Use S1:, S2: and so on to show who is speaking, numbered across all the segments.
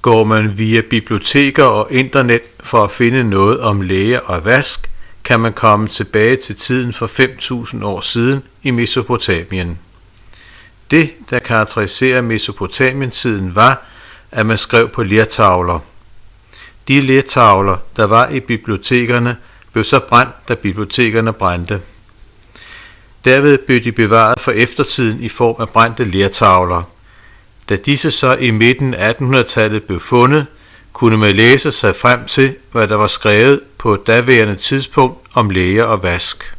S1: Går man via biblioteker og internet for at finde noget om læger og vask, kan man komme tilbage til tiden for 5.000 år siden i Mesopotamien. Det, der karakteriserer Mesopotamien-tiden, var, at man skrev på lertavler. De lertavler, der var i bibliotekerne, blev så brændt, da bibliotekerne brændte. Derved blev de bevaret for eftertiden i form af brændte lertavler. Da disse så i midten af 1800-tallet blev fundet, kunne man læse sig frem til, hvad der var skrevet på et daværende tidspunkt om læger og vask.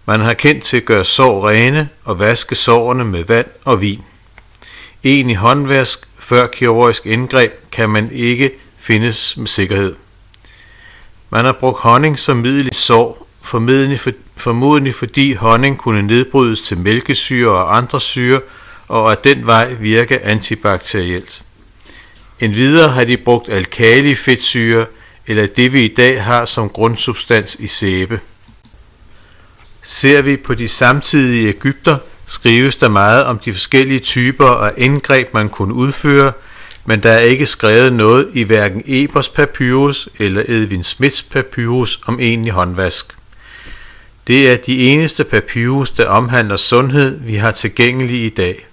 S1: Man har kendt til at gøre sår rene og vaske sårene med vand og vin. Egentlig håndvask før kirurgisk indgreb kan man ikke findes med sikkerhed. Man har brugt honning som middel i sår, formodentlig fordi honning kunne nedbrydes til mælkesyre og andre syre, og at den vej virke antibakterielt. Endvidere har de brugt alkalifedtsyre, eller det vi i dag har som grundsubstans i sæbe. Ser vi på de samtidige Egypter, skrives der meget om de forskellige typer af indgreb, man kunne udføre, men der er ikke skrevet noget i hverken Ebers papyrus eller Edwin Smiths papyrus om egentlig håndvask. Det er de eneste papyrus, der omhandler sundhed, vi har tilgængelige i dag.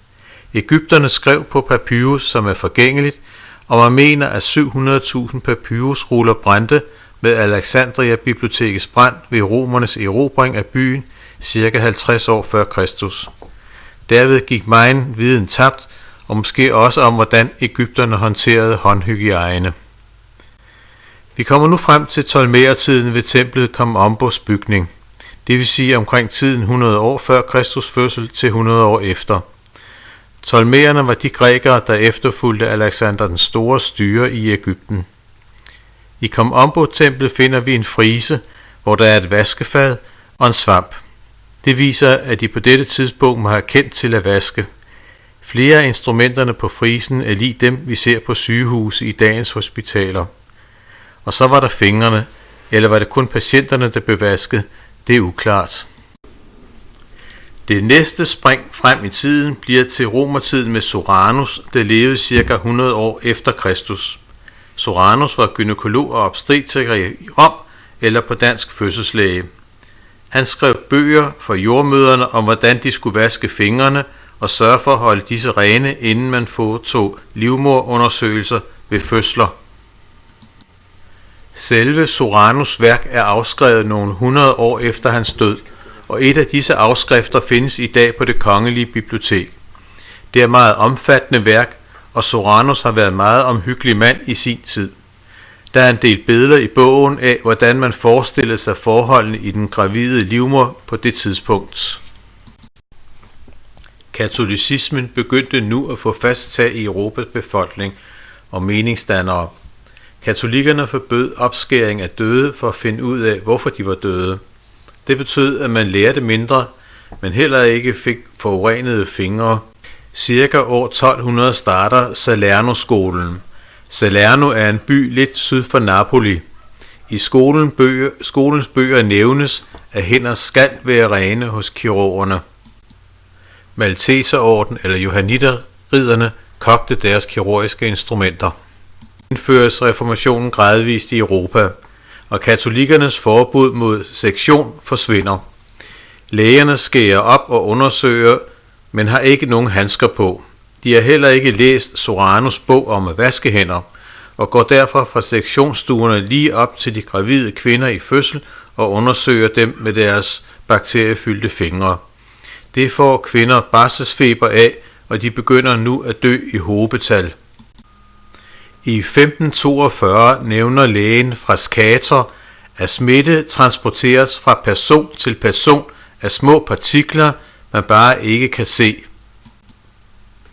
S1: Egypterne skrev på papyrus, som er forgængeligt, og man mener, at 700.000 papyrusruller brændte med Alexandria-bibliotekets brand ved romernes erobring af byen ca. 50 år før Kristus. Derved gik megen viden tabt, og måske også om, hvordan egypterne håndterede håndhygiejne. Vi kommer nu frem til Ptolemæertiden ved templet Kom-Ombos bygning, det vil sige omkring tiden 100 år før Kristus fødsel til 100 år efter. Ptolemæerne var de grækere, der efterfulgte Alexander den Store styre i Egypten. I Kom-Ombo-templet finder vi en frise, hvor der er et vaskefad og en svamp. Det viser, at de på dette tidspunkt må have kendt til at vaske. Flere af instrumenterne på frisen er lige dem, vi ser på sygehuse i dagens hospitaler. Og så var der fingrene, eller var det kun patienterne, der blev vasket? Det er uklart. Det næste spring frem i tiden bliver til romertiden med Soranus, der levede ca. 100 år efter Kristus. Soranus var gynækolog og obstetriker i Rom, eller på dansk fødselslæge. Han skrev bøger for jordmødrene om, hvordan de skulle vaske fingrene og sørge for at holde disse rene, inden man foretog livmorundersøgelser ved fødsler. Selve Soranus' værk er afskrevet nogle 100 år efter hans død, og et af disse afskrifter findes i dag på Det Kongelige Bibliotek. Det er et meget omfattende værk, og Soranus har været en meget omhyggelig mand i sin tid. Der er en del billeder i bogen af, hvordan man forestillede sig forholdene i den gravide livmor på det tidspunkt. Katolicismen begyndte nu at få fast tag i Europas befolkning og meningsdannere. Katolikkerne forbød opskæring af døde for at finde ud af, hvorfor de var døde. Det betød, at man lærte mindre, men heller ikke fik forurenede fingre. Cirka år 1200 starter Salerno-skolen. Salerno er en by lidt syd for Napoli. I skolens bøger nævnes, at hænder skal være rene hos kirurgerne. Malteserorden eller Johanniterridderne kogte deres kirurgiske instrumenter. Indføres reformationen gradvist i Europa, og katolikernes forbud mod sektion forsvinder. Lægerne skærer op og undersøger, men har ikke nogen handsker på. De har heller ikke læst Soranus' bog om at vaske hænder, og går derfor fra sektionsstuerne lige op til de gravide kvinder i fødsel og undersøger dem med deres bakteriefyldte fingre. Det får kvinder barselsfeber af, og de begynder nu at dø i hobetal. I 1542 nævner lægen Frascator, at smitte transporteres fra person til person af små partikler, man bare ikke kan se.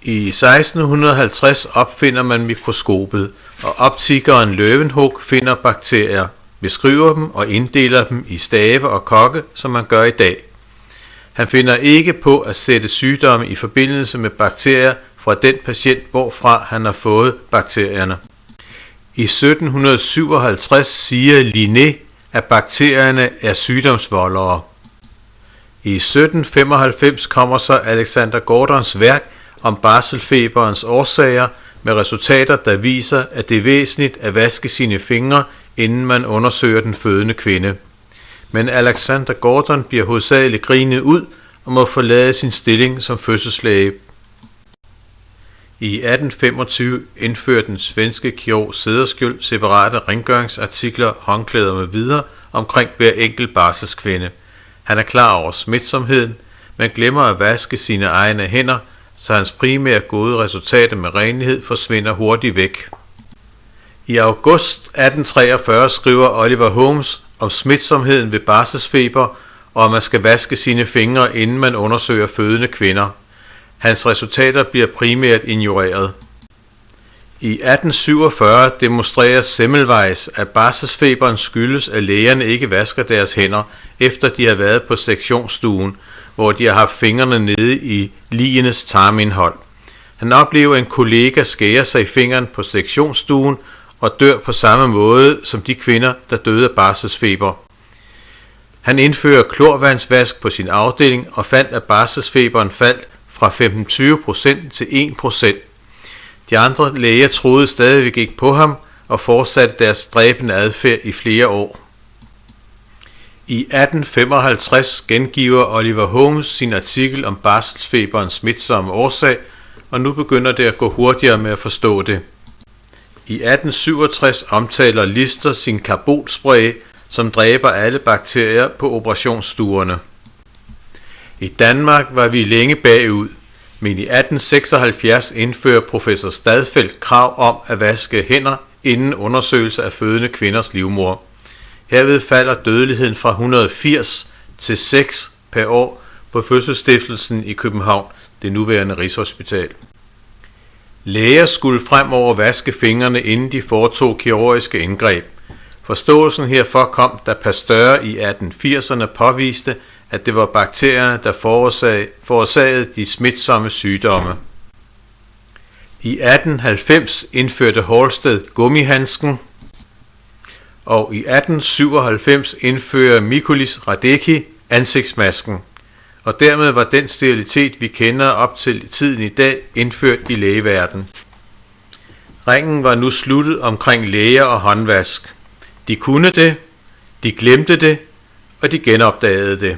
S1: I 1650 opfinder man mikroskopet, og optikeren Leeuwenhoek finder bakterier, beskriver dem og inddeler dem i stave og kokke, som man gør i dag. Han finder ikke på at sætte sygdomme i forbindelse med bakterier fra den patient, hvorfra han har fået bakterierne. I 1757 siger Linné, at bakterierne er sygdomsvoldere. I 1795 kommer så Alexander Gordons værk om barselfeberens årsager, med resultater, der viser, at det er væsentligt at vaske sine fingre, inden man undersøger den fødende kvinde. Men Alexander Gordon bliver hovedsageligt grinet ud og må forlade sin stilling som fødselslæge. I 1825 indførte den svenske kirurg Cederschiöld separate rengøringsartikler, håndklæder med videre omkring hver enkelt barselskvinde. Han er klar over smitsomheden, men glemmer at vaske sine egne hænder, så hans primære gode resultater med renlighed forsvinder hurtigt væk. I august 1843 skriver Oliver Holmes om smitsomheden ved barselsfeber, og at man skal vaske sine fingre, inden man undersøger fødende kvinder. Hans resultater bliver primært ignoreret. I 1847 demonstrerer Semmelweis, at barselsfeberen skyldes, at lægerne ikke vasker deres hænder, efter de har været på sektionsstuen, hvor de har haft fingrene nede i ligenes tarmindhold. Han oplever en kollega skære sig i fingeren på sektionsstuen og dør på samme måde som de kvinder, der døde af barselsfeber. Han indfører klorvandsvask på sin afdeling og fandt, at barselsfeberen faldt fra 15-20% til 1%. De andre læger troede stadigvæk ikke på ham og fortsatte deres dræbende adfærd i flere år. I 1855 gengiver Oliver Holmes sin artikel om barselsfeberens smitsomme årsag, og nu begynder det at gå hurtigere med at forstå det. I 1867 omtaler Lister sin karbolspray, som dræber alle bakterier på operationsstuerne. I Danmark var vi længe bagud, men i 1876 indfører professor Stadfeldt krav om at vaske hænder inden undersøgelse af fødende kvinders livmor. Herved falder dødeligheden fra 180 til 6 per år på Fødselsstiftelsen i København, det nuværende Rigshospital. Læger skulle fremover vaske fingrene, inden de foretog kirurgiske indgreb. Forståelsen herfor kom, da Pasteur i 1880'erne påviste, at det var bakterierne, der forårsagede de smitsomme sygdomme. I 1890 indførte Halsted gummihandsken, og i 1897 indfører Mikulis Radecki ansigtsmasken, og dermed var den sterilitet, vi kender op til tiden i dag, indført i lægeverdenen. Ringen var nu sluttet omkring læger og håndvask. De kunne det, de glemte det, og de genopdagede det.